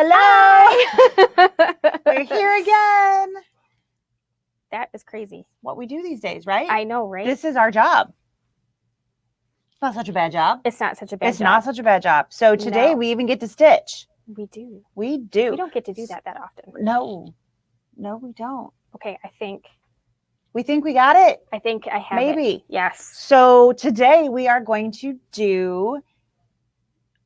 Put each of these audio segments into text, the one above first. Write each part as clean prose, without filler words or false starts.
Hello. We're here again. That is crazy. What we do these days, right? I know, right? This is our job. It's not such a bad job. It's not such a bad job. It's not such a bad job. So today we even get to stitch. We do. We do. We don't get to do that often. No. No, we don't. Okay, I think. We think we got it. I think I have Maybe. it. Yes. So today we are going to do,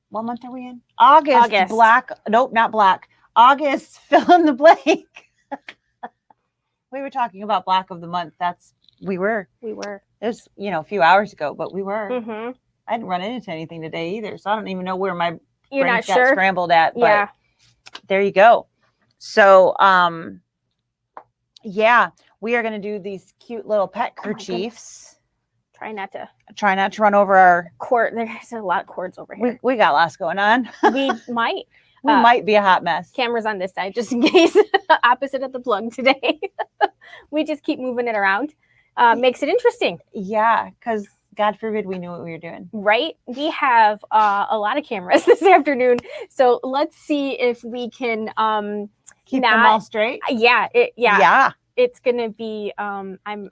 what month are we in? August. Black. Nope, not black. August, fill in the blank. We were talking about black of the month. We were. It was, a few hours ago, but we were. Mm-hmm. I didn't run into anything today either, so I don't even know where my You're brain not got sure? Scrambled at. But yeah. There you go. So, yeah, we are going to do these cute little pet kerchiefs. Try not to run over our cord. There's a lot of cords over here. We got lots going on. We might. We might be a hot mess. Cameras on this side, just in case. Opposite of the plug today. We just keep moving it around. Makes it interesting. Yeah, because God forbid we knew what we were doing. Right? We have a lot of cameras this afternoon. So let's see if we can keep them all straight. Yeah. It's gonna be I'm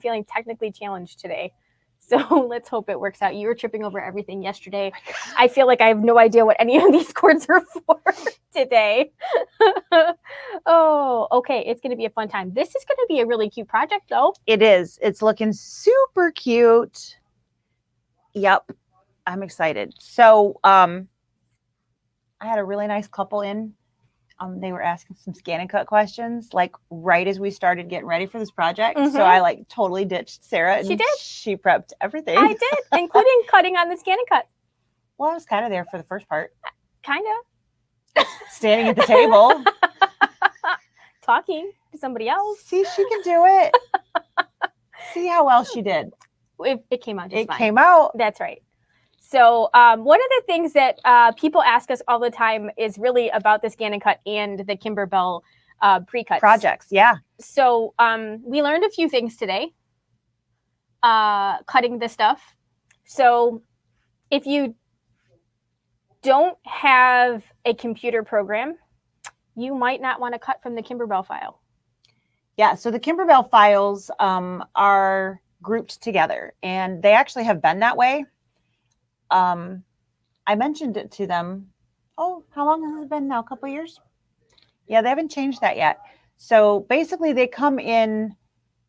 feeling technically challenged today. So let's hope it works out. You were tripping over everything yesterday. I feel like I have no idea what any of these cords are for today. Oh, okay. It's going to be a fun time. This is going to be a really cute project, though. It is. It's looking super cute. Yep. I'm excited. So I had a really nice couple in. They were asking some scan and cut questions, like right as we started getting ready for this project. Mm-hmm. So I totally ditched Sarah. And she did. She prepped everything. I did, including cutting on the scan and cut. Well, I was kind of there for the first part. Kind of. Standing at the table. Talking to somebody else. See, she can do it. See how well she did. It came out just fine. It came out. That's right. So one of the things that people ask us all the time is really about the scan and cut and the Kimberbell pre-cuts. Projects, yeah. So we learned a few things today, cutting this stuff. So if you don't have a computer program, you might not want to cut from the Kimberbell file. Yeah, so the Kimberbell files are grouped together, and they actually have been that way. I mentioned it to them. Oh, how long has it been now? A couple of years? Yeah, they haven't changed that yet. So basically they come in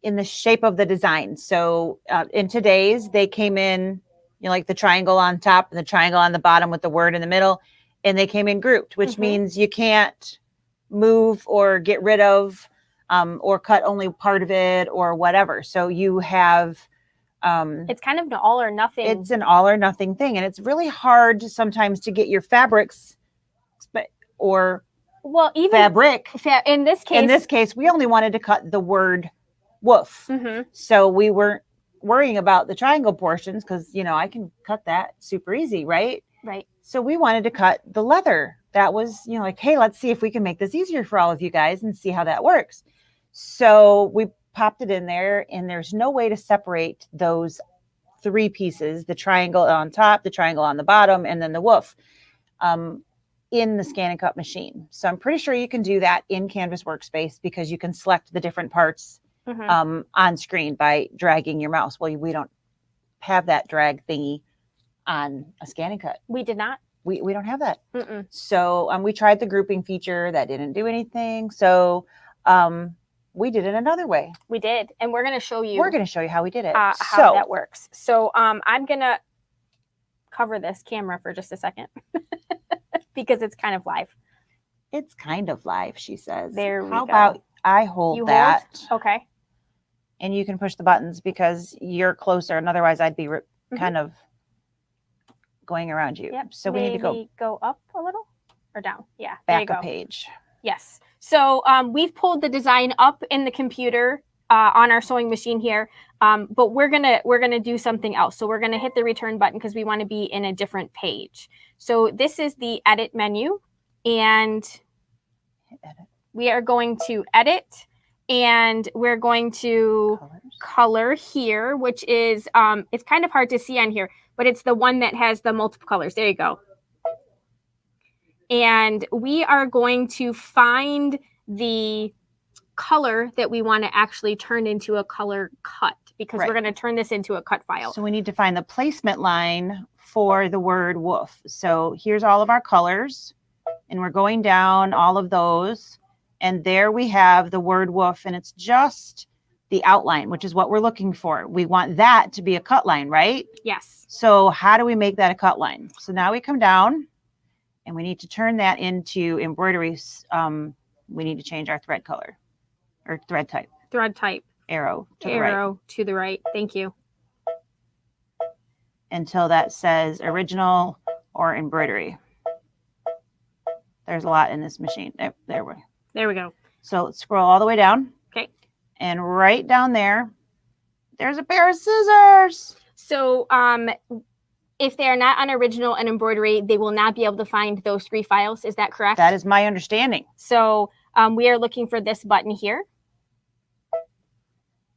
the shape of the design. So in today's, they came in, like the triangle on top and the triangle on the bottom with the word in the middle, and they came in grouped, which mm-hmm. means you can't move or get rid of or cut only part of it or whatever. So you have it's kind of an all or nothing. It's an all or nothing thing. And it's really hard sometimes to get your fabrics or even fabric. In this case, we only wanted to cut the word woof. Mm-hmm. So we weren't worrying about the triangle portions because, I can cut that super easy, right? Right. So we wanted to cut the leather. That was, hey, let's see if we can make this easier for all of you guys and see how that works. So we popped it in there, and there's no way to separate those three pieces, the triangle on top, the triangle on the bottom, and then the woof in the scan and cut machine. So I'm pretty sure you can do that in Canvas Workspace because you can select the different parts mm-hmm. On screen by dragging your mouse. Well, we don't have that drag thingy on a scan and cut. We did not. We don't have that. Mm-mm. So we tried the grouping feature. That didn't do anything. So we did it another way. We did. And we're going to show you. We're going to show you how we did it. How that works. So I'm going to cover this camera for just a second because it's kind of live. It's kind of live, she says. There we go. How about I hold that? Okay. And you can push the buttons because you're closer. And otherwise I'd be mm-hmm. kind of going around you. Yep. So we need to go up a little or down. Yeah. Back a page. Yes. So we've pulled the design up in the computer on our sewing machine here, but we're gonna do something else. So we're gonna hit the return button because we want to be in a different page. So this is the edit menu, and we are going to edit, and we're going to color here, which is it's kind of hard to see on here, but it's the one that has the multiple colors. There you go. And we are going to find the color that we want to actually turn into a color cut, because we're going to turn this into a cut file. So we need to find the placement line for the word woof. So here's all of our colors, and we're going down all of those. And there we have the word woof, and it's just the outline, which is what we're looking for. We want that to be a cut line, right? Yes. So how do we make that a cut line? So now we come down and we need to turn that into embroidery. We need to change our thread color or thread type. Thread type. Arrow to the right. Arrow to the right. Thank you. Until that says original or embroidery. There's a lot in this machine. There we go. So let's scroll all the way down. Okay. And right down there, there's a pair of scissors. So if they are not on original and embroidery, they will not be able to find those 3 files. Is that correct? That is my understanding. So we are looking for this button here.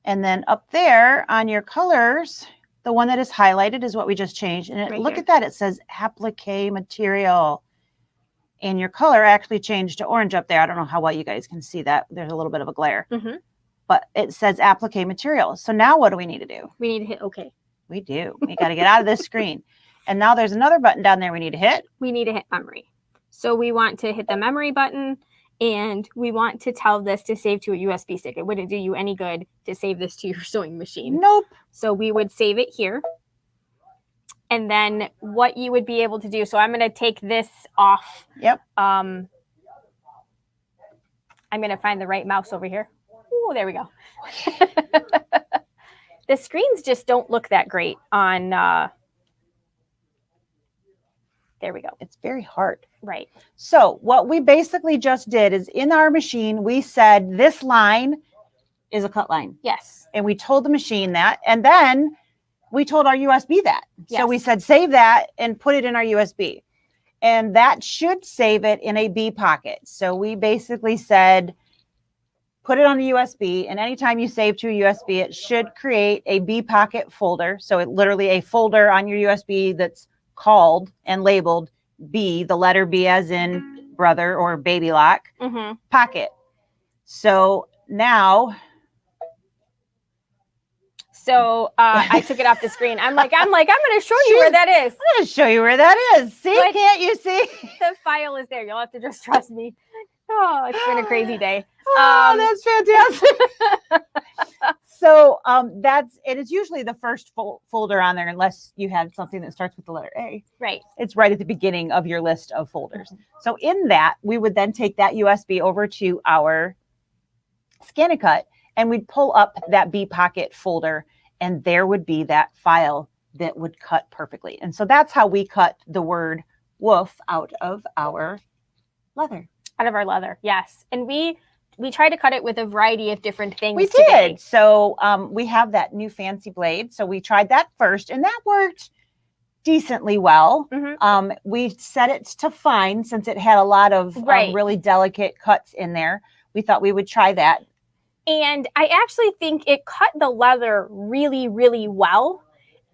And then up there on your colors, the one that is highlighted is what we just changed. And look at that. It says applique material. And your color actually changed to orange up there. I don't know how well you guys can see that. There's a little bit of a glare. But it says applique material. So now what do we need to do? We need to hit OK. We do. We got to get out of this screen. And now there's another button down there we need to hit. We need to hit memory. So we want to hit the memory button. And we want to tell this to save to a USB stick. It wouldn't do you any good to save this to your sewing machine. Nope. So we would save it here. And then what you would be able to do, so I'm going to take this off. Yep. I'm going to find the right mouse over here. Oh, there we go. The screens just don't look that great on... There we go. It's very hard. Right. So what we basically just did is in our machine, we said this line is a cut line. Yes. And we told the machine that. And then we told our USB that. Yes. So we said, save that and put it in our USB. And that should save it in a B pocket. So we basically said, put it on a USB. And anytime you save to a USB, it should create a B pocket folder. So it literally a folder on your USB that's called and labeled B, the letter B as in brother or baby lock, pocket. So now. So I took it off the screen. I'm going to show you where that is. I'm going to show you where that is. See, like, can't you see? The file is there. You'll have to just trust me. Oh, it's been a crazy day. Oh, that's fantastic. So it is usually the first folder on there, unless you had something that starts with the letter A. Right. It's right at the beginning of your list of folders. So in that, we would then take that USB over to our Scan and Cut, and we'd pull up that B pocket folder, and there would be that file that would cut perfectly. And so that's how we cut the word woof out of our leather. Out of our leather, yes. And we tried to cut it with a variety of different things. We did. So we have that new fancy blade. So we tried that first, and that worked decently well. We set it to fine since it had a lot of really delicate cuts in there. We thought we would try that. And I actually think it cut the leather really, really well.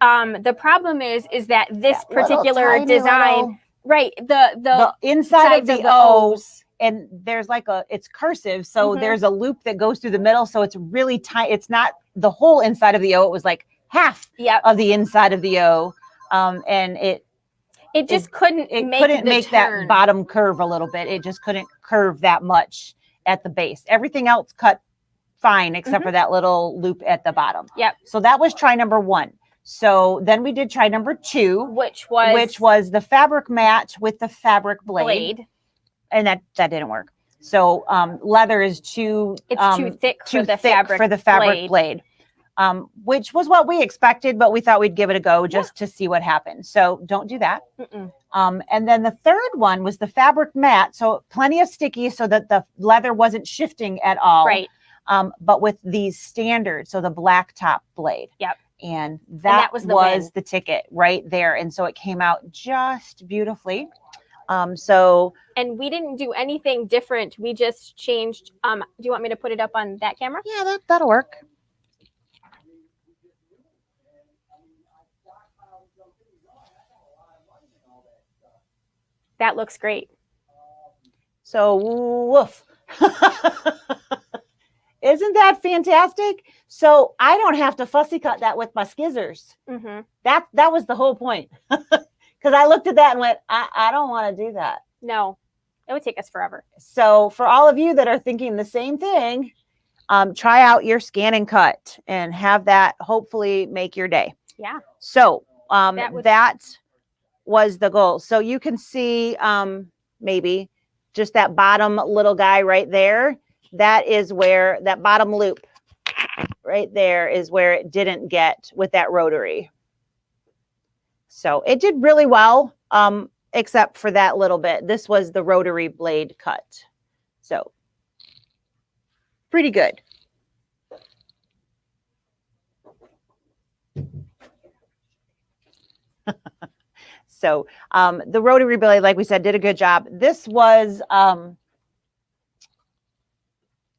The problem is that this particular design, the inside of the O's. And there's it's cursive. So there's a loop that goes through the middle. So it's really tight. It's not the whole inside of the O. It was like half of the inside of the O. And it just couldn't make that bottom curve a little bit. It just couldn't curve that much at the base. Everything else cut fine, except for that little loop at the bottom. Yep. So that was try number 1. So then we did try number 2, which was the fabric mat with the fabric blade. And that didn't work. So leather is too thick for the fabric blade, which was what we expected, but we thought we'd give it a go just to see what happened. So don't do that. And then the third one was the fabric mat. So plenty of sticky so that the leather wasn't shifting at all. Right. But with these standard, so the black top blade. Yep. And that was the ticket right there. And so it came out just beautifully. And we didn't do anything different. We just changed. Do you want me to put it up on that camera? Yeah, that'll work. That looks great. So woof. Isn't that fantastic? So I don't have to fussy cut that with my scissors. Mm-hmm. That was the whole point. Because I looked at that and went, I don't want to do that. No, it would take us forever. So for all of you that are thinking the same thing, try out your scan and cut and have that hopefully make your day. Yeah. So that was the goal. So you can see maybe just that bottom little guy right there. That is where that bottom loop right there is where it didn't get with that rotary. So it did really well, except for that little bit. This was the rotary blade cut. So pretty good. So the rotary blade, like we said, did a good job. This was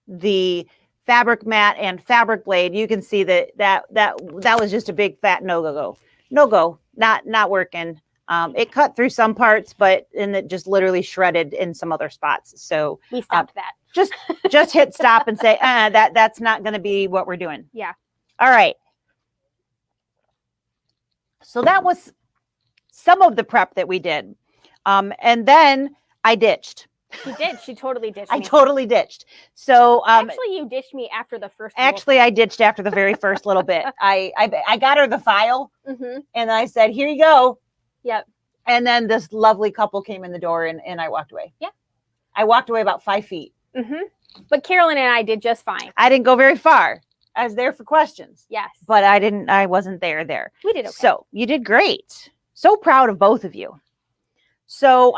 the fabric mat and fabric blade. You can see that was just a big fat no go, not working. It cut through some parts, but and it just literally shredded in some other spots. So we stopped that. Just hit stop and say, that's not going to be what we're doing. Yeah. All right. So that was some of the prep that we did. And then I ditched. She did. She totally ditched me. I totally ditched. So actually, you ditched me after the first. Actually, I ditched after the very first little bit. I got her the file, and I said, "Here you go." Yep. And then this lovely couple came in the door, and I walked away. Yeah. I walked away about 5 feet. But Carolyn and I did just fine. I didn't go very far. I was there for questions. Yes. But I wasn't there. We did okay. So you did great. So proud of both of you. So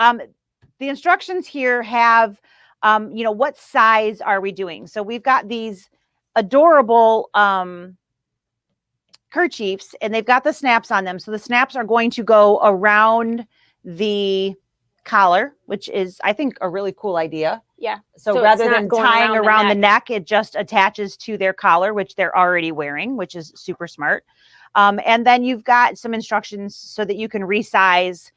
the instructions here have, what size are we doing? So we've got these adorable kerchiefs, and they've got the snaps on them. So the snaps are going to go around the collar, which is, I think, a really cool idea. Yeah. So rather than tying around the neck, it just attaches to their collar, which they're already wearing, which is super smart. And then you've got some instructions so that you can resize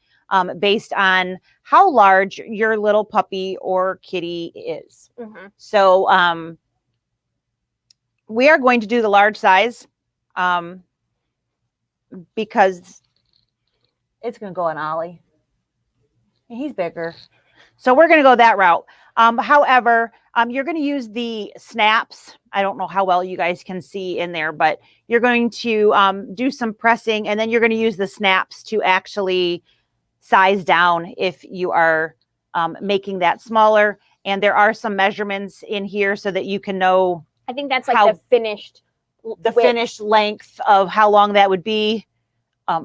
based on how large your little puppy or kitty is. So we are going to do the large size because it's going to go on Ollie. He's bigger. So we're going to go that route. However, you're going to use the snaps. I don't know how well you guys can see in there, but you're going to do some pressing, and then you're going to use the snaps to actually size down if you are making that smaller. And there are some measurements in here so that you can know. I think that's like the finished length of how long that would be. I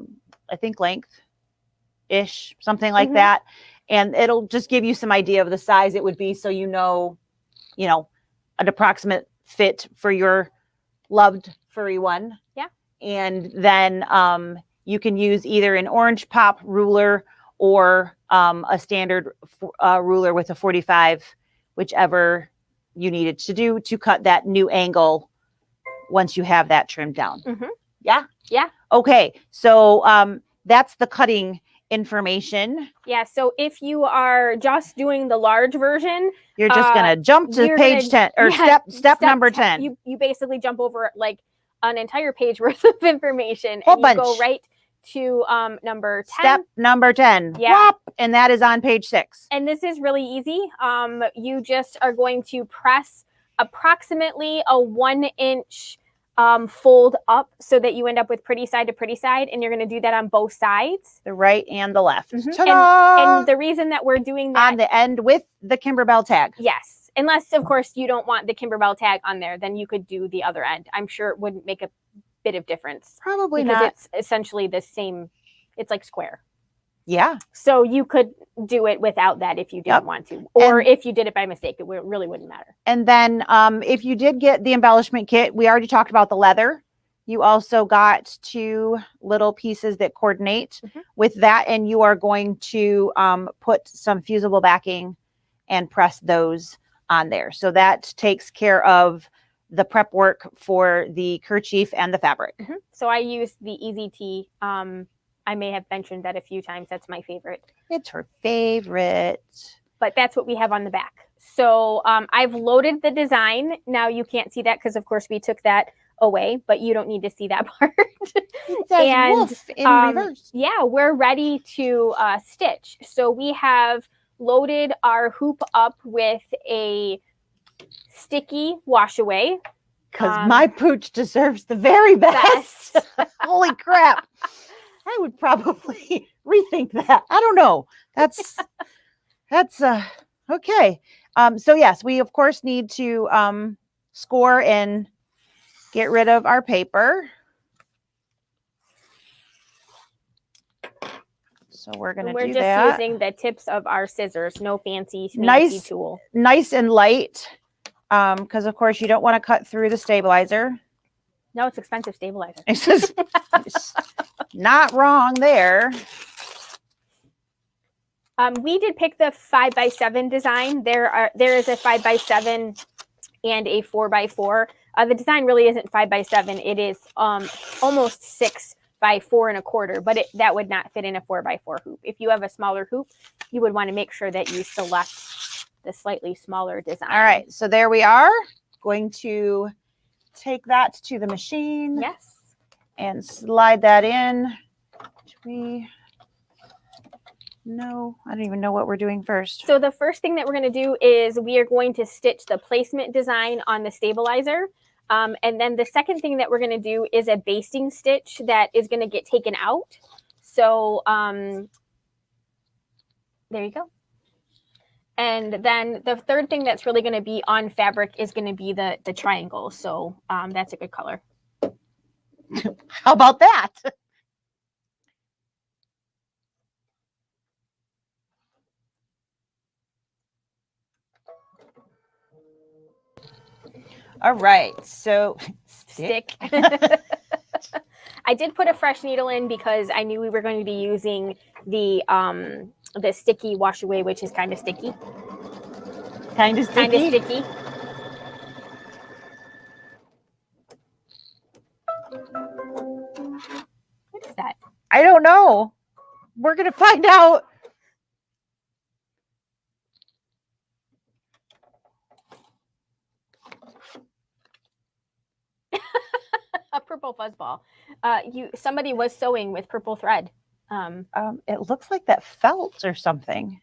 think length-ish, something like that. And it'll just give you some idea of the size it would be, so you know, an approximate fit for your loved furry one. Yeah. And then you can use either an orange pop ruler or a standard ruler with a 45, whichever you needed to do to cut that new angle once you have that trimmed down. Yeah? Yeah. Okay. So that's the cutting information. Yeah. So if you are just doing the large version, you're just going to jump to page 10 or step number 10. You basically jump over like an entire page worth of information Whole and bunch. You go right to number 10. Step number 10. Yeah. Whop, and that is on page 6. And this is really easy. You just are going to press approximately a 1-inch fold up so that you end up with pretty side to pretty side, and you're going to do that on both sides, the right and the left. And the reason that we're doing that on the end with the Kimberbell tag. Yes, unless of course you don't want the Kimberbell tag on there, then you could do the other end. I'm sure it wouldn't make a bit of difference. Probably because not. It's essentially the same. It's like square. Yeah. So you could do it without that if you didn't want to, or if you did it by mistake, it really wouldn't matter. And then if you did get the embellishment kit, we already talked about the leather. You also got 2 little pieces that coordinate with that, and you are going to put some fusible backing and press those on there. So that takes care of the prep work for the kerchief and the fabric. So I use the Easy Tee. I may have mentioned that a few times. That's my favorite. It's her favorite. but that's what we have on the back. So I've loaded the design. Now you can't see that because, of course, we took that away, but you don't need to see that part. It says Woof in reverse. Yeah, we're ready to stitch. So we have loaded our hoop up with a sticky wash away. Because my pooch deserves the very best. Holy crap. I would probably rethink that. I don't know. That's okay. So yes, we of course need to score and get rid of our paper. So we're going to do that. We're just using the tips of our scissors, no fancy tool. Nice and light, because of course you don't want to cut through the stabilizer. No, it's expensive stabilizer. It's just not wrong there. We did pick the 5x7 design. There is a 5x7 and a 4x4. The design really isn't 5x7. It is almost 6 by 4 1/4, but that would not fit in a 4x4 hoop. If you have a smaller hoop, you would want to make sure that you select the slightly smaller design. All right, so there we are. Going to take that to the machine. Yes. And slide that in. No, I don't even know what we're doing first. So the first thing that we're going to do is we are going to stitch the placement design on the stabilizer. And then the second thing that we're going to do is a basting stitch that is going to get taken out. So there you go. And then the third thing that's really going to be on fabric is going to be the triangle. So that's a good color. How about that? All right, so stick. I did put a fresh needle in because I knew we were going to be using the sticky wash away, which is kind of sticky. Kind of sticky. What is that? I don't know. We're going to find out. A purple fuzzball. Somebody was sewing with purple thread. It looks like that felt or something.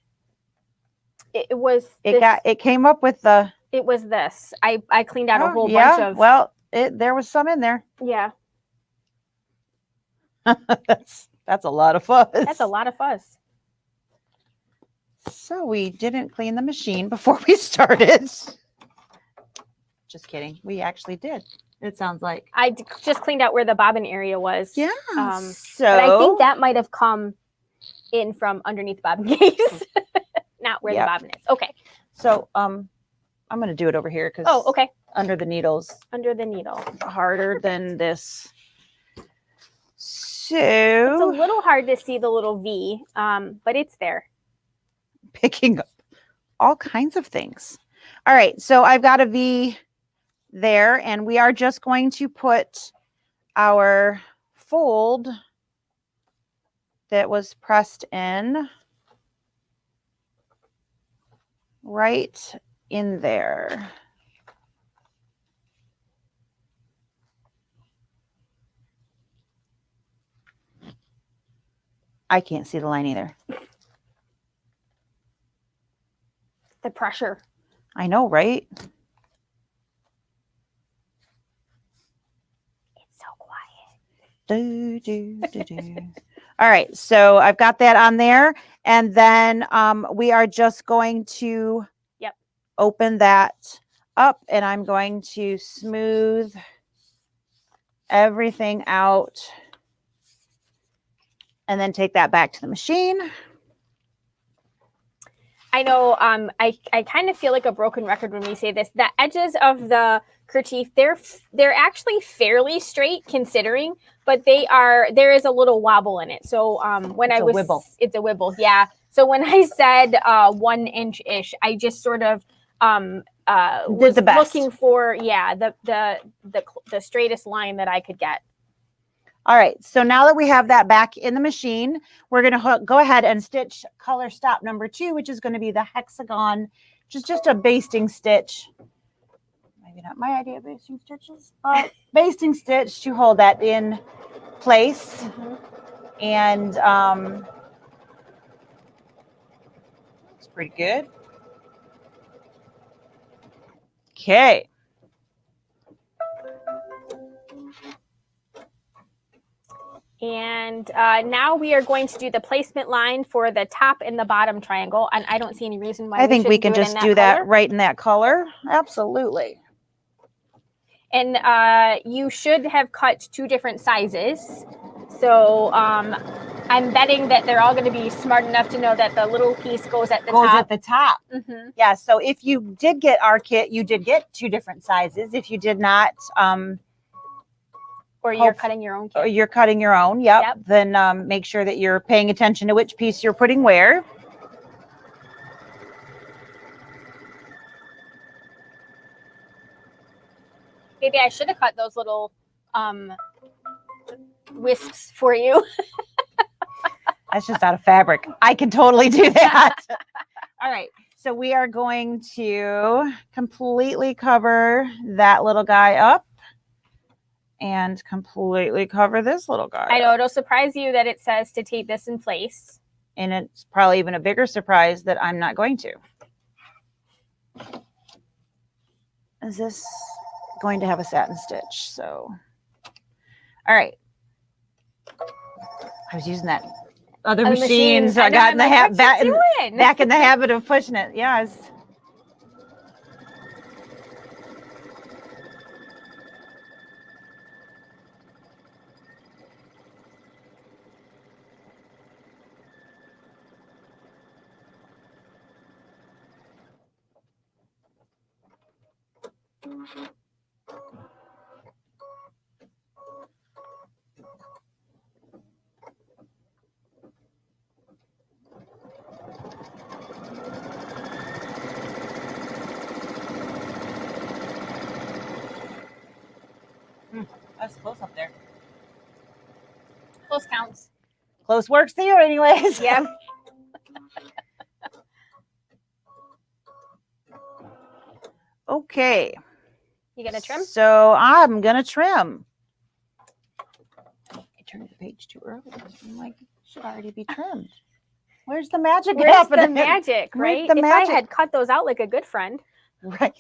It came up with the. It was this. I cleaned out a whole bunch of. Well, there was some in there. Yeah. That's a lot of fuzz. That's a lot of fuzz. So we didn't clean the machine before we started. Just kidding. We actually did. It sounds like. I just cleaned out where the bobbin area was. Yeah. But I think that might have come in from underneath the bobbin case, not where the bobbin is. Okay. So I'm going to do it over here because. Oh, okay. Under the needles. Under the needle. Harder than this. So. It's a little hard to see the little V, but it's there. Picking up all kinds of things. All right. So I've got a V there, and we are just going to put our fold that was pressed in right in there. I can't see the line either. The pressure. I know, right? Do, do, do, do. All right, so I've got that on there, and then we are just going to open that up, and I'm going to smooth everything out and then take that back to the machine. I know I kind of feel like a broken record when we say this. The edges of the kerchief, they're actually fairly straight considering, but there is a little wobble in it. So it's a wibble, yeah. So when I said 1 inch-ish, I just sort of was looking for the straightest line that I could get. All right, so now that we have that back in the machine, we're going to go ahead and stitch color stop number 2, which is going to be the hexagon, which is just a basting stitch. Maybe not my idea of basting stitches, but basting stitch to hold that in place. And it's pretty good. Okay. And now we are going to do the placement line for the top and the bottom triangle. And I don't see any reason why I think we can do just do that right in that color. Absolutely. And you should have cut 2 different sizes. So I'm betting that they're all going to be smart enough to know that the little piece goes at the top. Goes at the top. Yeah, so if you did get our kit, you did get 2 different sizes. If you did not... or you're cutting your own kit. Or you're cutting your own, yep. Then make sure that you're paying attention to which piece you're putting where. Maybe I should have cut those little wisps for you. That's just out of fabric. I can totally do that. All right. So we are going to completely cover that little guy up and completely cover this little guy. I know, it'll surprise you that it says to tape this in place. And it's probably even a bigger surprise that I'm not going to. Is this going to have a satin stitch? So, all right. I was using that other machines. I got in the back in the habit of pushing it. Yes. That's close up there. Close counts. Close works to you anyways. Yeah. Okay. You gonna trim? So I'm gonna trim. I turned the page too early. I'm like, it should already be trimmed. Where's the magic? Where's the magic, right? The magic? If I had cut those out like a good friend. Right.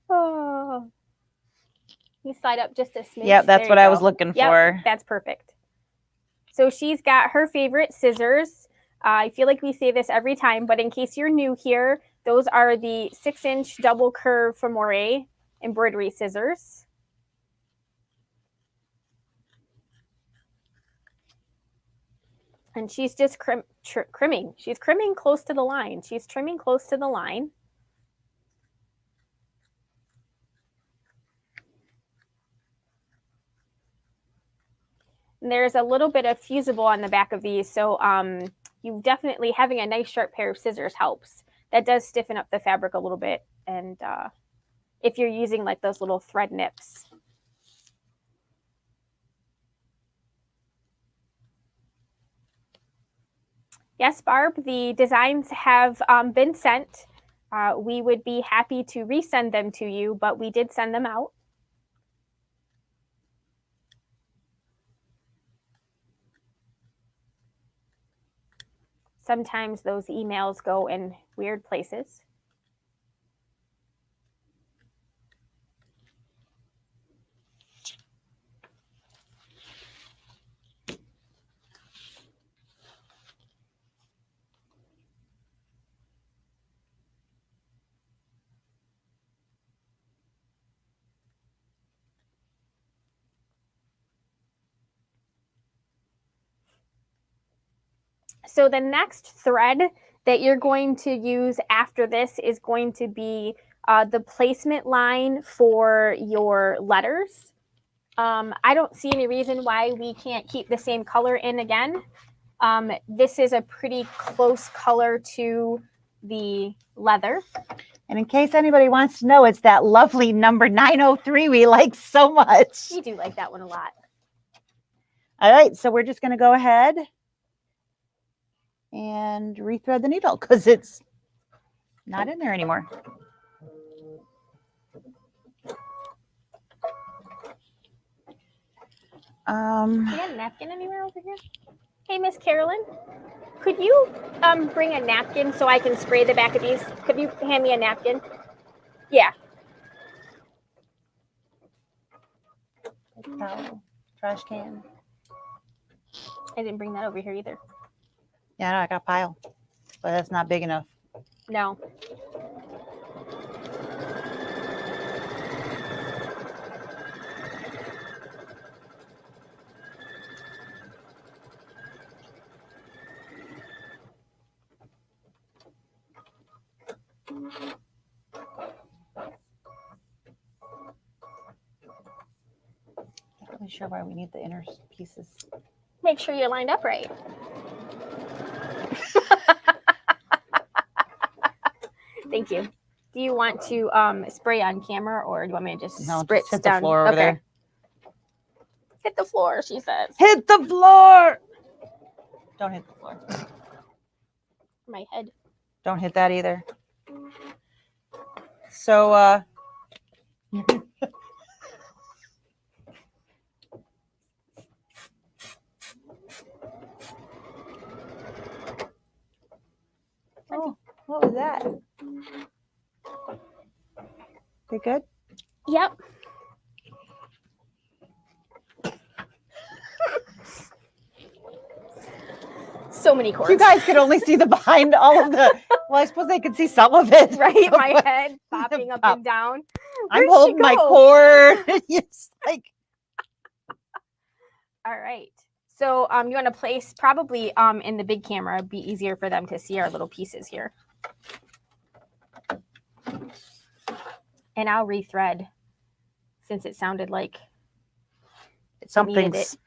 Oh. You slide up just a smidge. Yeah, that's what I was looking for. That's perfect. So she's got her favorite scissors. I feel like we say this every time, but in case you're new here, those are the 6-inch double curve Femore embroidery scissors. And she's just trimming. She's trimming close to the line. She's trimming close to the line. And there's a little bit of fusible on the back of these, so you definitely having a nice sharp pair of scissors helps. That does stiffen up the fabric a little bit, and if you're using like those little thread nips. Yes, Barb, the designs have been sent. We would be happy to resend them to you, but we did send them out. Sometimes those emails go in weird places. So the next thread that you're going to use after this is going to be the placement line for your letters. I don't see any reason why we can't keep the same color in again. This is a pretty close color to the leather. And in case anybody wants to know, it's that lovely number 903 we like so much. We do like that one a lot. All right, so we're just going to go ahead and rethread the needle because it's not in there anymore. You got a napkin anywhere over here? Hey, Miss Carolyn, could you bring a napkin so I can spray the back of these? Could you hand me a napkin? Yeah. Towel, trash can. I didn't bring that over here either. Yeah, no, I got a pile, but that's not big enough. No. Not really sure why we need the inner pieces. Make sure you're lined up right. Thank you. Do you want to spray on camera, or do you want me to just spritz hit down? the floor over there. Hit the floor, she says. Hit the floor. Don't hit the floor. My head. Don't hit that either. So, oh, what was that? They good? Yep. So many cords. You guys could only see the behind all of the. Well, I suppose they could see some of it. Right, my head popping up and down. I'm Where'd she holding my go? cord. It's like. All right. So you want to place probably in the big camera. It'd be easier for them to see our little pieces here. And I'll rethread since it sounded like Something's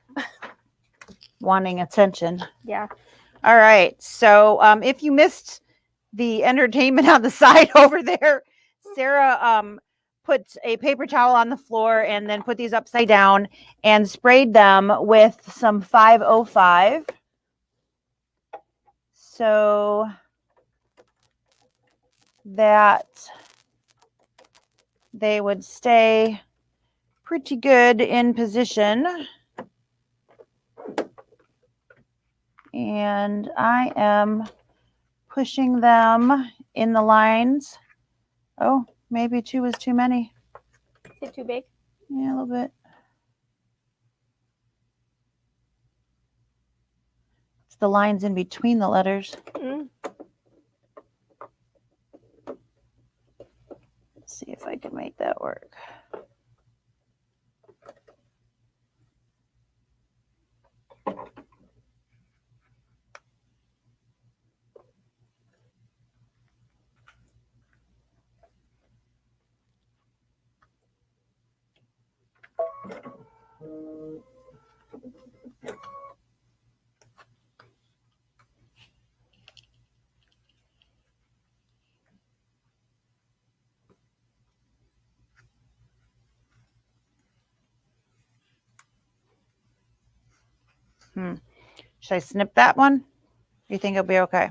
wanting attention. Yeah. All right. So if you missed the entertainment on the side over there, Sarah put a paper towel on the floor and then put these upside down and sprayed them with some 505. So that they would stay pretty good in position. And I am pushing them in the lines. Oh, maybe 2 is too many. Is it too big? Yeah, a little bit. It's the lines in between the letters. Mm. Let's see if I can make that work. Should I snip that one? You think it'll be okay?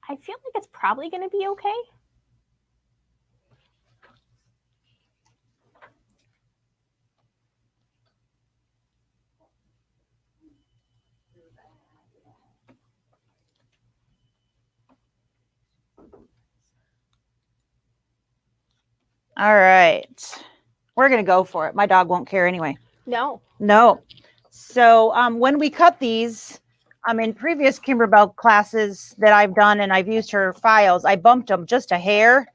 I feel like it's probably going to be okay. All right. We're going to go for it. My dog won't care anyway. No. No. So when we cut these, in previous Kimberbell classes that I've done and I've used her files, I bumped them just a hair,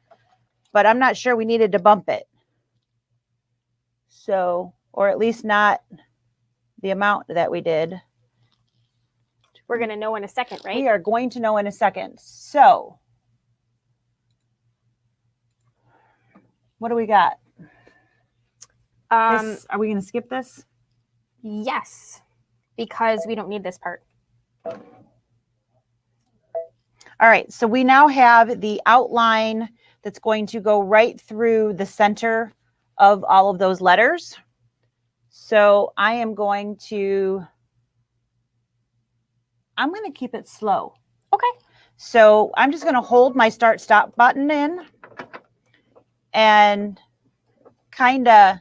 but I'm not sure we needed to bump it. So, or at least not the amount that we did. We're going to know in a second, right? We are going to know in a second. So, what do we got? Are we going to skip this? Yes, because we don't need this part. All right, so we now have the outline that's going to go right through the center of all of those letters. So I'm going to keep it slow. Okay. So I'm just going to hold my start stop button in and kind of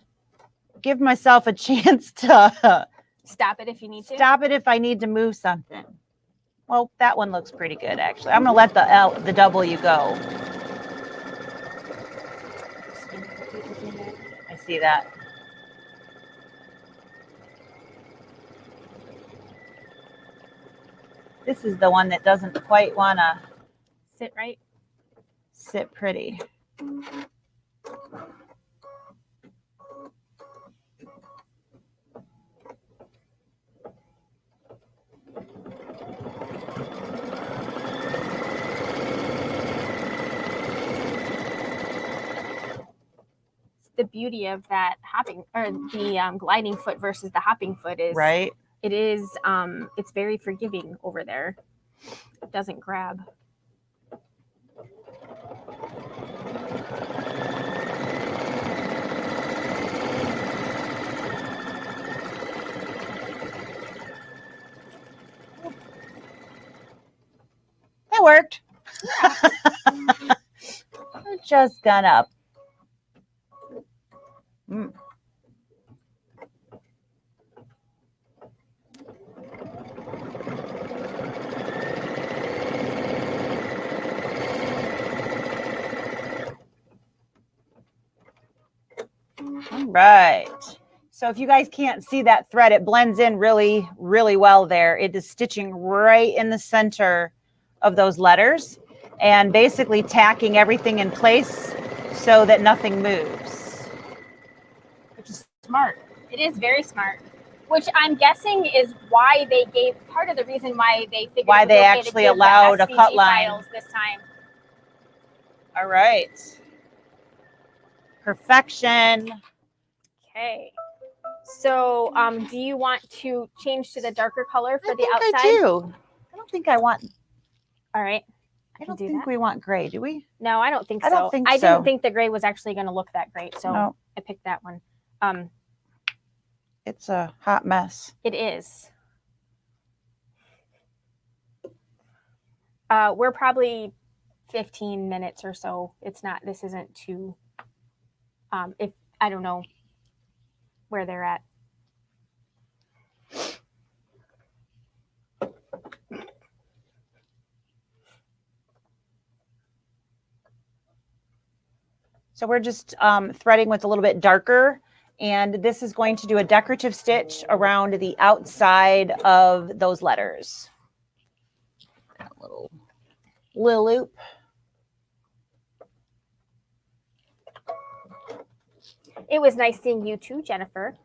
give myself a chance to Stop it if you need to. stop it if I need to move something. Well, that one looks pretty good, actually. I'm going to let the W go. I see that. This is the one that doesn't quite want to Sit right. sit pretty. The beauty of that hopping or the gliding foot versus the hopping foot is Right. It is it's very forgiving over there. It doesn't grab. That worked. We're just gonna All right. So if you guys can't see that thread, it blends in really, really well there. It is stitching right in the center of those letters and basically tacking everything in place so that nothing moves. Which is smart. It is very smart. Which I'm guessing is why they gave part of the reason why they figured Why it was they okay actually to give allowed the a cut SVG line. files this time. All right. Perfection. Okay. So do you want to change to the darker color for the outside? I do. I don't think I want. All right. I don't think we want gray, do we? No, I don't think so. I don't think so. I didn't think the gray was actually going to look that great, so No. I picked that one. It's a hot mess. It is. We're probably 15 minutes or so. It's not. This isn't too. If I don't know where they're at. So we're just threading what's a little bit darker, and this is going to do a decorative stitch around the outside of those letters. That little loop. It was nice seeing you too, Jennifer.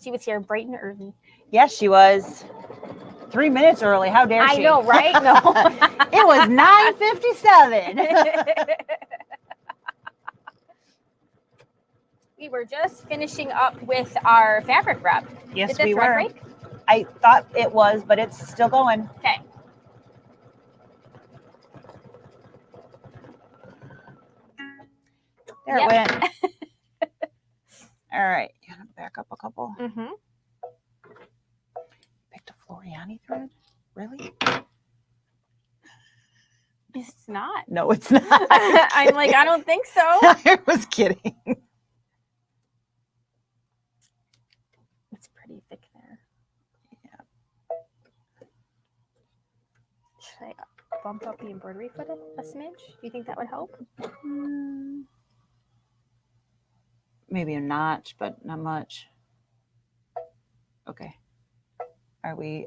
She was here bright and early. Yes, she was. 3 minutes early. How dare she? I know, right? No. It was 9:57. We were just finishing up with our fabric wrap. Yes, Did the we thread were. break? I thought it was, but it's still going. Okay. There it went. All right. You want to back up a couple? Mm-hmm. Picked a Floriani thread? Really? It's not. No, it's not. I'm like, I don't think so. I was kidding. It's pretty thick there. Yeah. Should I bump up the embroidery foot a smidge? Do you think that would help? Maybe a notch, but not much. Okay. Are we,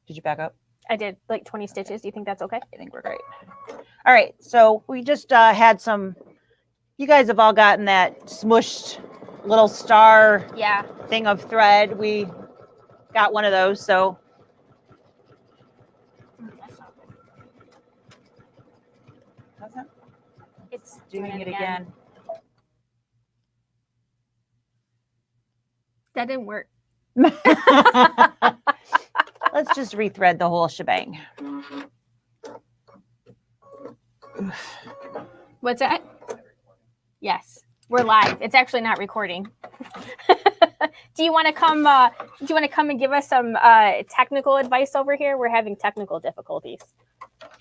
did you back up? I did like 20 stitches. Do you think that's okay? I think we're great. All right. So we just had some, you guys have all gotten that smushed little star thing of thread. We got one of those. So it's doing it again. That didn't work. Let's just rethread the whole shebang. Woof. What's that? Yes, we're live. It's actually not recording. Do you want to come? Do you want to come and give us some technical advice over here? We're having technical difficulties.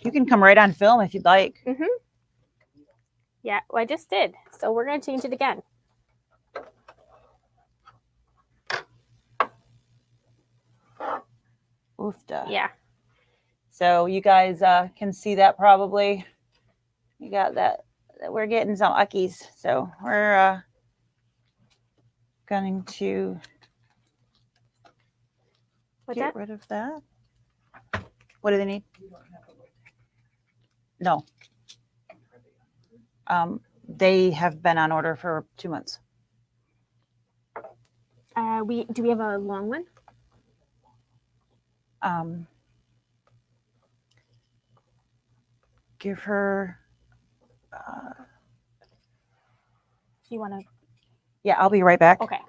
You can come right on film if you'd like. Mm-hmm. Yeah, well, I just did. So we're going to change it again. Oofda. Yeah. So you guys can see that probably. You got that. We're getting some uckies. So we're going to get rid of that. What do they need? No. They have been on order for 2 months. Do we have a long one? Give her. Do you want to? Yeah, I'll be right back. Okay.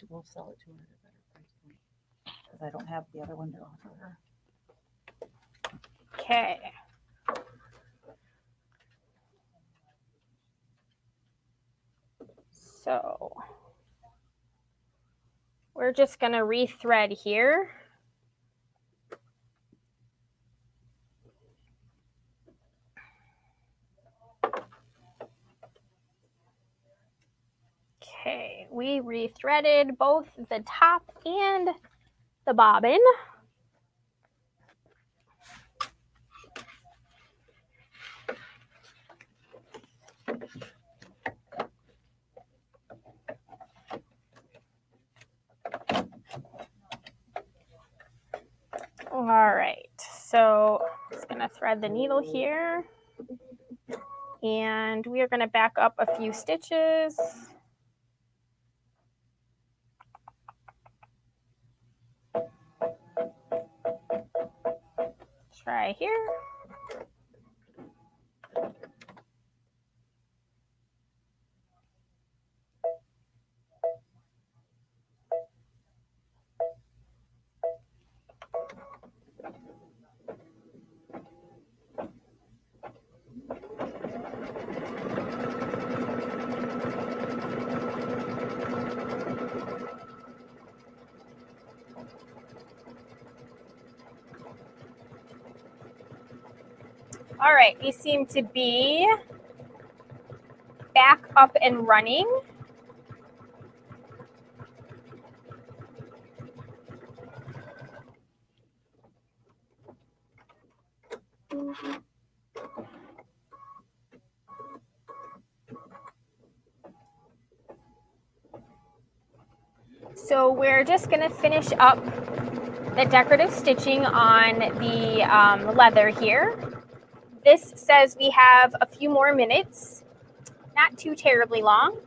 We'll sell it to her at a better price point because I don't have the other one to offer her. Okay. So we're just going to rethread here. Okay, we rethreaded both the top and the bobbin. All right, so I'm just going to thread the needle here. And we are going to back up a few stitches. Try here. All right, we seem to be back up and running. So we're just going to finish up the decorative stitching on the leather here. This says we have a few more minutes, not too terribly long.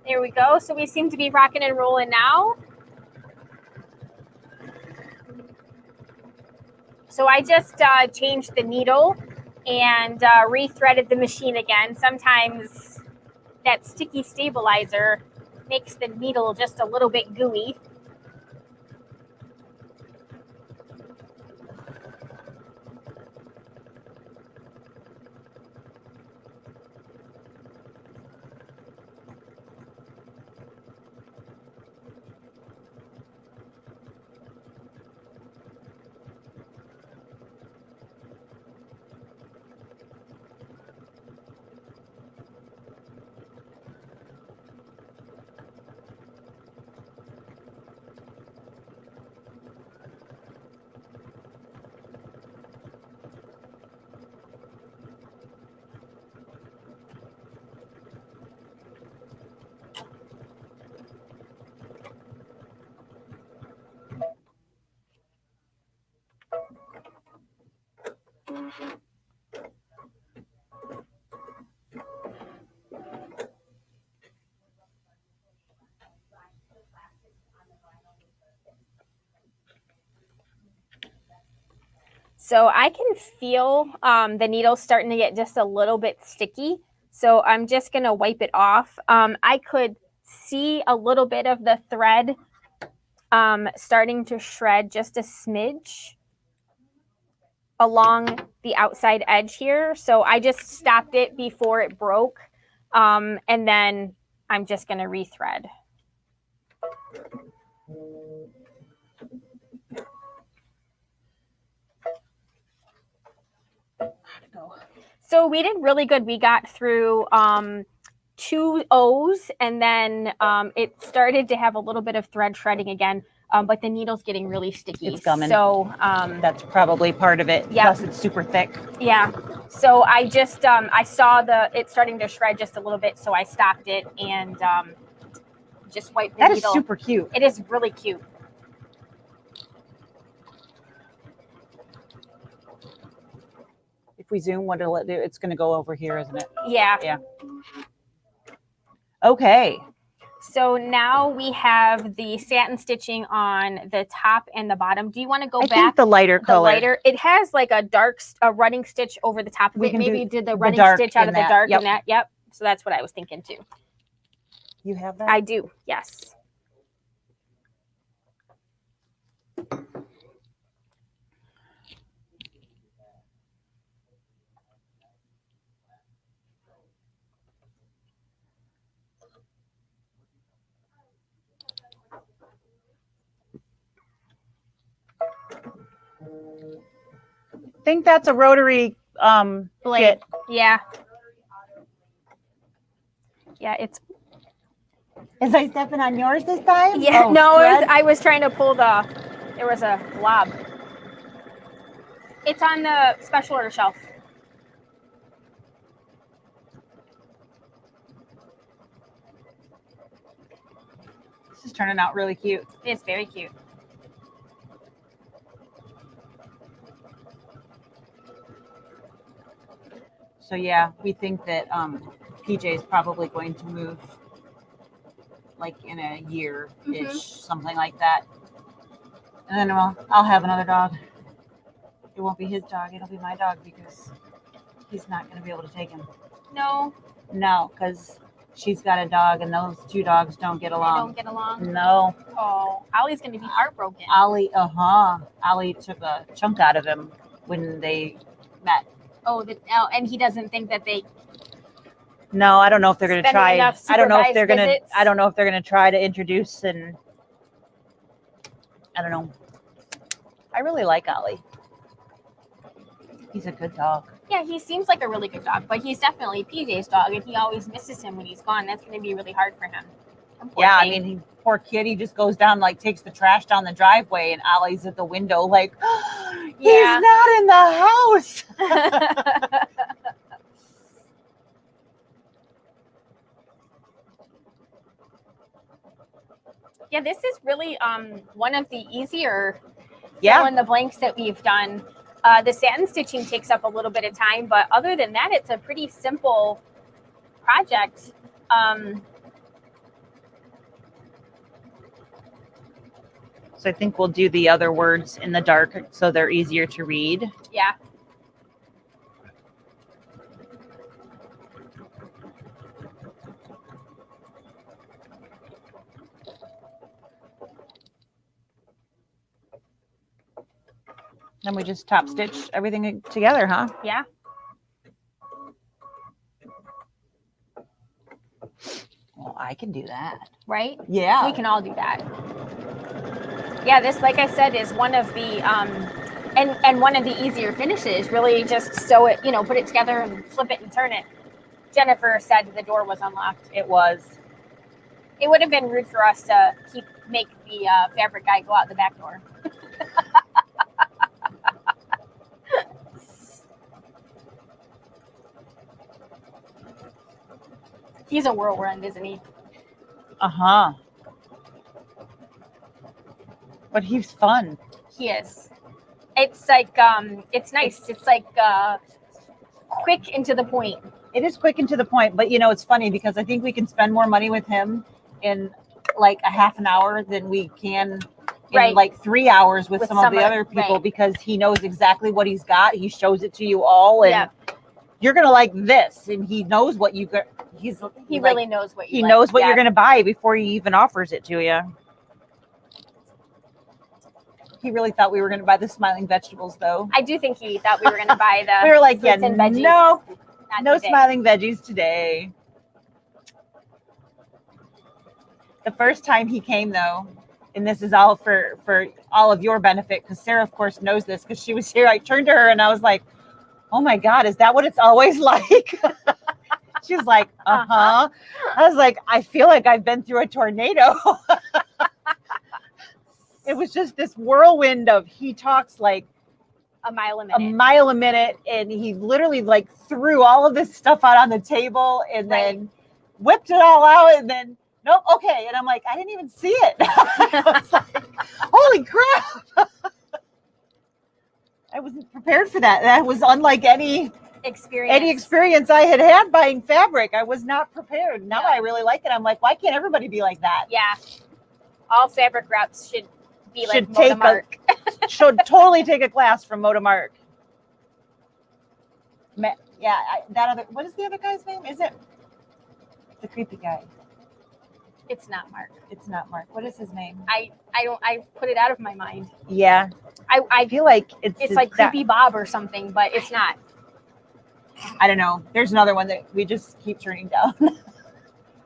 There we go. So we seem to be rocking and rolling now. So I just changed the needle and rethreaded the machine again. Sometimes that sticky stabilizer makes the needle just a little bit gooey. So I can feel the needle starting to get just a little bit sticky. So I'm just going to wipe it off. I could see a little bit of the thread starting to shred just a smidge along the outside edge here. So I just stopped it before it broke. And then I'm just going to rethread. So we did really good. We got through 2 O's, and then it started to have a little bit of thread shredding again, but the needle's getting really sticky. It's gumming. So that's probably part of it. Yeah. Plus, it's super thick. Yeah. So I just I saw it starting to shred just a little bit, so I stopped it and just wiped the That needle. is super cute. It is really cute. If we zoom, what will it do? It's going to go over here, isn't it? Yeah. Yeah. Okay. So now we have the satin stitching on the top and the bottom. Do you want to go I back? think the lighter color. Lighter. It has like a running stitch over the top of it. Maybe you did the running stitch out of the dark in that. Yep. So that's what I was thinking too. You have that? I do. Yes. I think that's a rotary blade. kit. Yeah. Yeah, it's. Is I stepping on yours this time? Yeah, oh, no, I was trying to pull there was a blob. It's on the special order shelf. This is turning out really cute. It's very cute. So yeah, we think that PJ is probably going to move like in a year-ish, something like that. And then I'll have another dog. It won't be his dog, it'll be my dog because he's not going to be able to take him. No. No, because she's got a dog and those 2 dogs don't get along. They don't get along? No. Oh, Ollie's going to be heartbroken. Ollie took a chunk out of him when they met. Oh, and he doesn't think that they. No, I don't know if they're going to try. I don't know if they're going to. Visits. I don't know if they're going to try to introduce and. I don't know. I really like Ollie. He's a good dog. Yeah, he seems like a really good dog, but he's definitely PJ's dog, and he always misses him when he's gone. That's going to be really hard for him. Yeah, thing. I mean, poor kid. He just goes down, like takes the trash down the driveway, and Ollie's at the window, like, he's not in the house. Yeah, this is really one of the easier fill in the blanks that we've done. The satin stitching takes up a little bit of time, but other than that, it's a pretty simple project. So I think we'll do the other words in the dark so they're easier to read. Yeah. Then we just top stitch everything together, huh? Yeah. Well, I can do that. Right? Yeah. We can all do that. Yeah, this, like I said, is one of the and one of the easier finishes. Really, just sew it, put it together and flip it and turn it. Jennifer said the door was unlocked. It was. It would have been rude for us to make the fabric guy go out the back door. He's a whirlwind, isn't he? Uh-huh. But he's fun. He is. It's like, it's nice. It's like quick and to the point. It is quick and to the point, but it's funny because I think we can spend more money with him in like a half an hour than we can in like 3 hours with some of the other people right. because he knows exactly what he's got. He shows it to you all, and Yep. you're gonna like this, and he knows what you got. He like, really knows what you he like. knows what you're gonna buy before he even offers it to you. He really thought we were gonna buy the smiling vegetables, though. I do think he thought we were gonna buy the. We were like, yeah, fruits and veggies. no today. smiling veggies today. The first time he came, though, and this is all for all of your benefit, because Sarah, of course, knows this because she was here. I turned to her and I was like, oh my God, is that what it's always like? She was like, uh-huh. I was like, I feel like I've been through a tornado. It was just this whirlwind of, he talks like a mile a minute, and he literally like threw all of this stuff out on the table and then whipped it all out, and then nope, okay. And I'm like, I didn't even see it. I was like, holy crap. I wasn't prepared for that. That was unlike any experience I had buying fabric. I was not prepared. Now I really like it. I'm like, why can't everybody be like that? Yeah. All fabric reps should be like Moda Mark. Should totally take a class from Moda Mark. Yeah, what is the other guy's name? Is it the creepy guy? It's not Mark. It's not Mark. What is his name? I put it out of my mind. Yeah. I feel like it's like Creepy Bob or something, but it's not. I don't know. There's another one that we just keep turning down.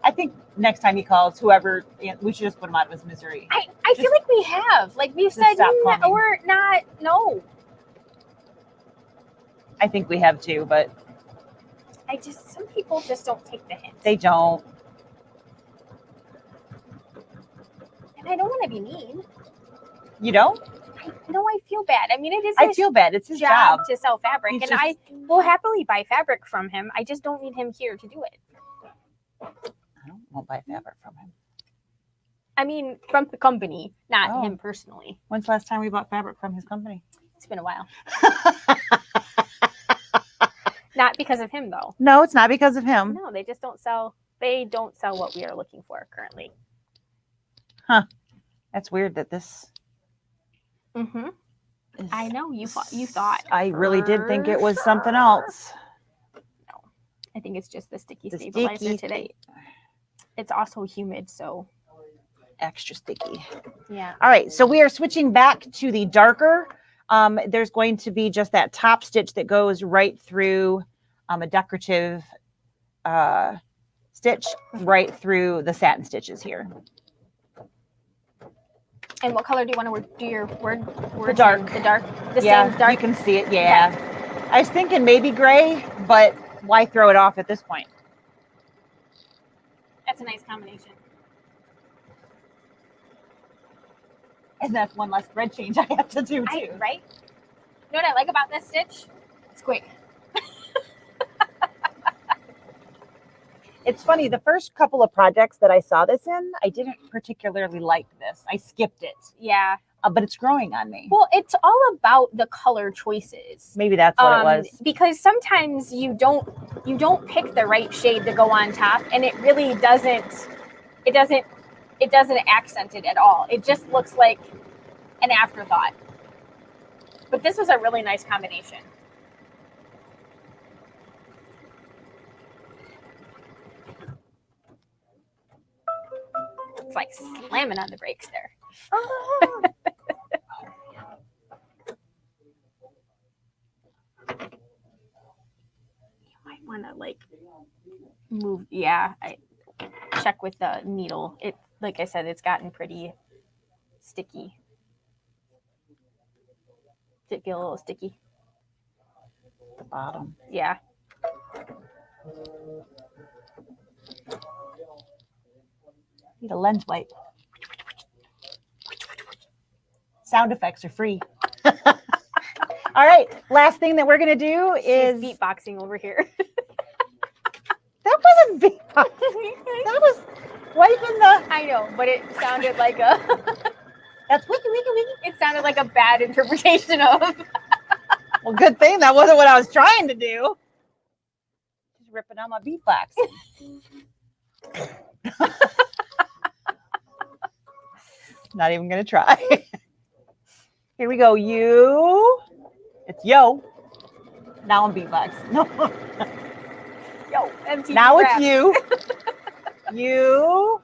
I think next time he calls, whoever, we should just put him out of his misery. I feel like we have. Like we've said, we're not, no. I think we have too, but some people just don't take the hint. They don't. And I don't want to be mean. You don't? I feel bad. I mean, it is. I feel bad. It's his job to sell fabric, and I will happily buy fabric from him. I just don't need him here to do it. I won't buy fabric from him. I mean, from the company, not him personally. When's the last time we bought fabric from his company? It's been a while. Not because of him, though. No, it's not because of him. No, they just don't sell. They don't sell what we are looking for currently. Huh. That's weird that this. Mm-hmm. I know you thought. I really did think it was something else. No, I think it's just the sticky stabilizer today. It's also humid, so extra sticky. Yeah. All right, so we are switching back to the darker. There's going to be just that top stitch that goes right through a decorative stitch right through the satin stitches here. And what color do you want to do your word? The dark. The dark? The same dark? You can see it, yeah. Okay. I was thinking maybe gray, but why throw it off at this point? That's a nice combination. And that's one less thread change I have to do, too. Right? You know what I like about this stitch? It's quick. It's funny, the first couple of projects that I saw this in, I didn't particularly like this. I skipped it. Yeah. But it's growing on me. Well, it's all about the color choices. Maybe that's what it was. Because sometimes you don't pick the right shade to go on top, and it really doesn't accent it at all. It just looks like an afterthought. But this was a really nice combination. It's like slamming on the brakes there. You might want to like move. Yeah, I check with the needle. It, like I said, it's gotten pretty sticky. Does it feel a little sticky? The bottom. Yeah. Need a lens wipe. Sound effects are free. All right, last thing that we're gonna do is beatboxing over here. That wasn't beatboxing. That was wiping the. I know, but it sounded like a. That's wiki wiki wiki. It sounded like a bad interpretation of. Well, good thing that wasn't what I was trying to do. Just ripping out my beatbox. Not even going to try. Here we go. You. It's yo. Now I'm beatbox. No. Yo, MTV Now raps. it's you. You.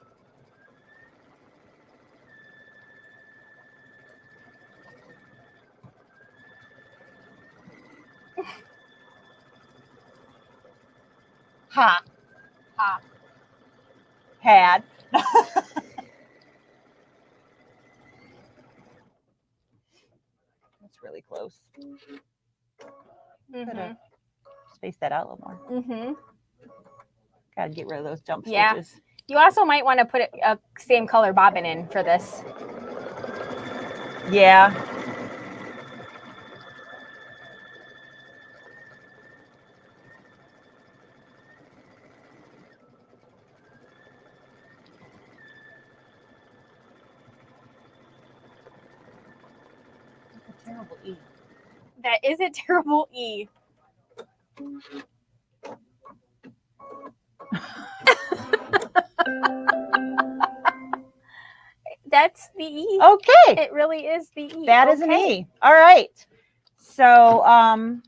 Ha. Ha. Had. That's really close. Mm-hmm. Space that out a little more. Mm-hmm. Got to get rid of those jump Yeah. stitches. You also might want to put a same color bobbin in for this. Yeah. That's a terrible E. That is a terrible E. That's the E. Okay. It really is the E. That is an E. All right. So I'm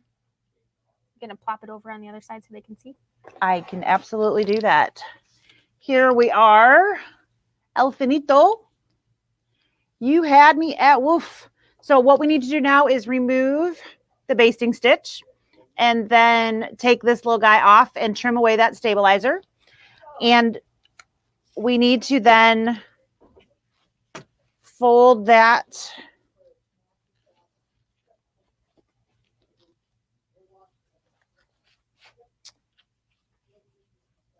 gonna plop it over on the other side so they can see. I can absolutely do that. Here we are. El finito. You had me at woof. So what we need to do now is remove the basting stitch and then take this little guy off and trim away that stabilizer. And we need to then fold that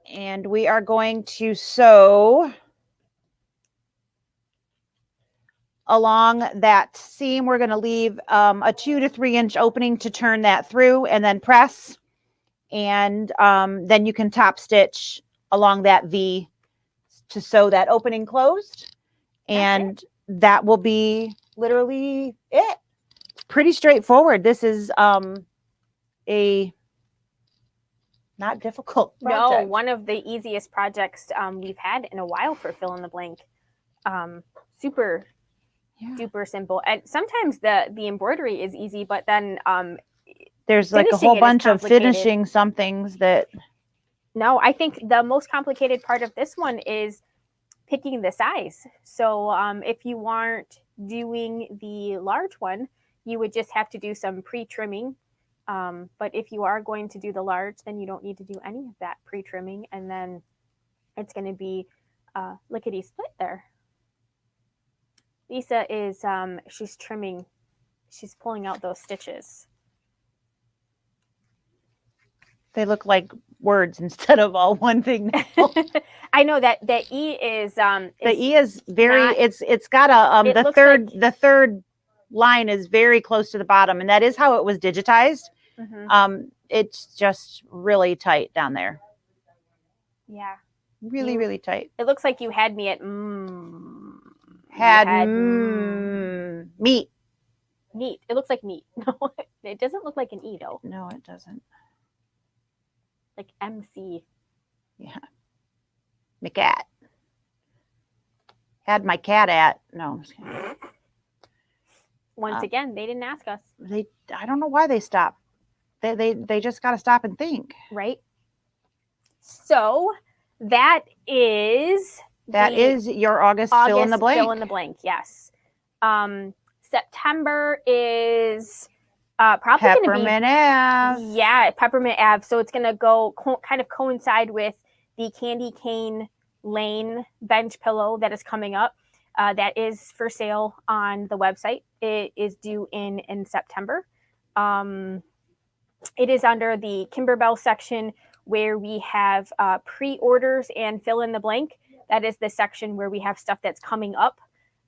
and we are going to sew along that seam. We're going to leave a 2 to 3 inch opening to turn that through and then press. And then you can top stitch along that V to sew that opening closed. And that will be literally it. It's pretty straightforward. This is a not difficult project. No, one of the easiest projects we've had in a while for fill in the blank. Super duper simple. And sometimes the embroidery is easy, but then there's like a whole bunch of finishing some things that. No, I think the most complicated part of this one is picking the size. So if you aren't doing the large one, you would just have to do some pre-trimming. But if you are going to do the large, then you don't need to do any of that pre-trimming. And then it's going to be lickety split there. Lisa is, she's trimming, she's pulling out those stitches. They look like words instead of all one thing now. I know that the E is the E is very not, it's got a the third line is very close to the bottom, and that is how it was digitized. Mm-hmm. It's just really tight down there. Yeah. Really tight. It looks like you had me at meat. Meat. It looks like meat. No, it doesn't look like an E though. No, it doesn't. Like MC. Yeah. McCat. Had my cat at. No. Once again, they didn't ask us. I don't know why they stopped. They just got to stop and think. Right. So that is your August fill in the blank. Fill in the blank. Yes. September is probably going to be Peppermint Ave. Yeah, Peppermint Ave. So it's going to go kind of coincide with the Candy Cane Lane bench pillow that is coming up. That is for sale on the website. It is due in September. It is under the Kimberbell section where we have pre-orders and fill in the blank. That is the section where we have stuff that's coming up.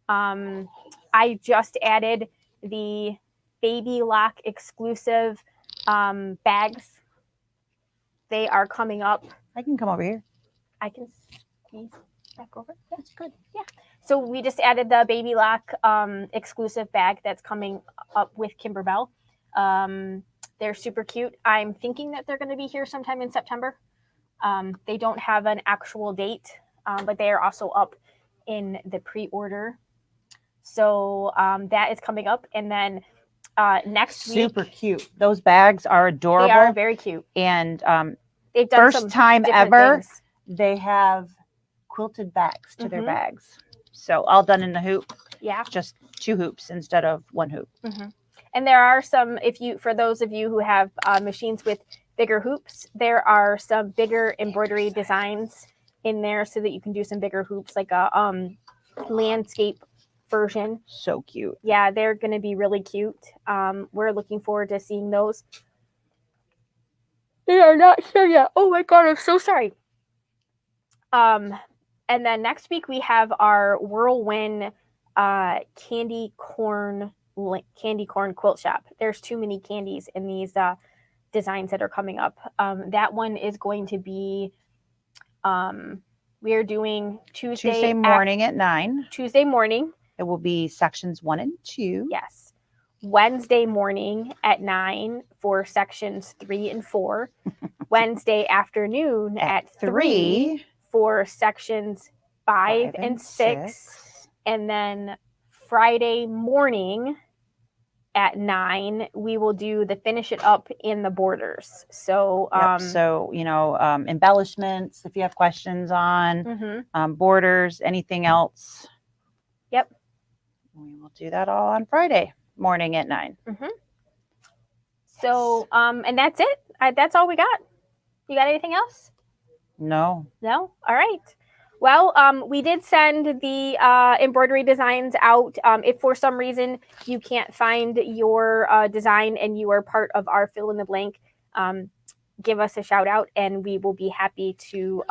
I just added the Baby Lock exclusive bags. They are coming up. I can come over here. I can squeeze back over. That's good. Yeah. So we just added the Baby Lock exclusive bag that's coming up with Kimberbell. They're super cute. I'm thinking that they're going to be here sometime in September. They don't have an actual date, but they are also up in the pre-order. So that is coming up. And then next week, Super cute. Those bags are adorable. they are very cute. And They've done first some time different ever, things. they have quilted backs to their Mhm. bags. So all done in the hoop, Yeah. just 2 hoops instead of 1 hoop. Mm-hmm. And there are some, for those of you who have machines with bigger hoops, there are some bigger embroidery designs in there so that you can do some bigger hoops, like a landscape version. So cute. Yeah, they're going to be really cute. We're looking forward to seeing those. They are not here yet. Oh my God, I'm so sorry. And then next week we have our Whirlwind candy corn quilt shop. There's too many candies in these designs that are coming up. That one is going to be we are doing Tuesday morning at 9. Tuesday morning. It will be sections 1 and 2. Yes. Wednesday morning at 9 for sections 3 and 4. Wednesday afternoon at 3 for sections 5 and 6. And then Friday morning at 9, we will do the finish it up in the borders. So, so embellishments, if you have questions on borders, anything else. Yep. We will do that all on Friday morning at 9. So, and that's it. That's all we got. You got anything else? No. No? All right. Well, we did send the embroidery designs out. If for some reason you can't find your design and you are part of our fill in the blank, give us a shout out and we will be happy to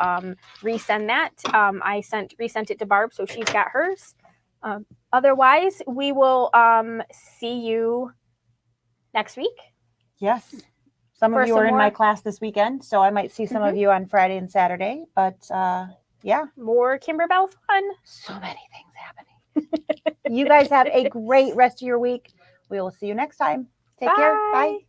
resend that. I resent it to Barb, so she's got hers. Otherwise, we will see you next week. Yes. Some of you are in my class this weekend, so I might see some of you on Friday and Saturday. But yeah. More Kimberbell fun. So many things happening. You guys have a great rest of your week. We will see you next time. Take care. Bye.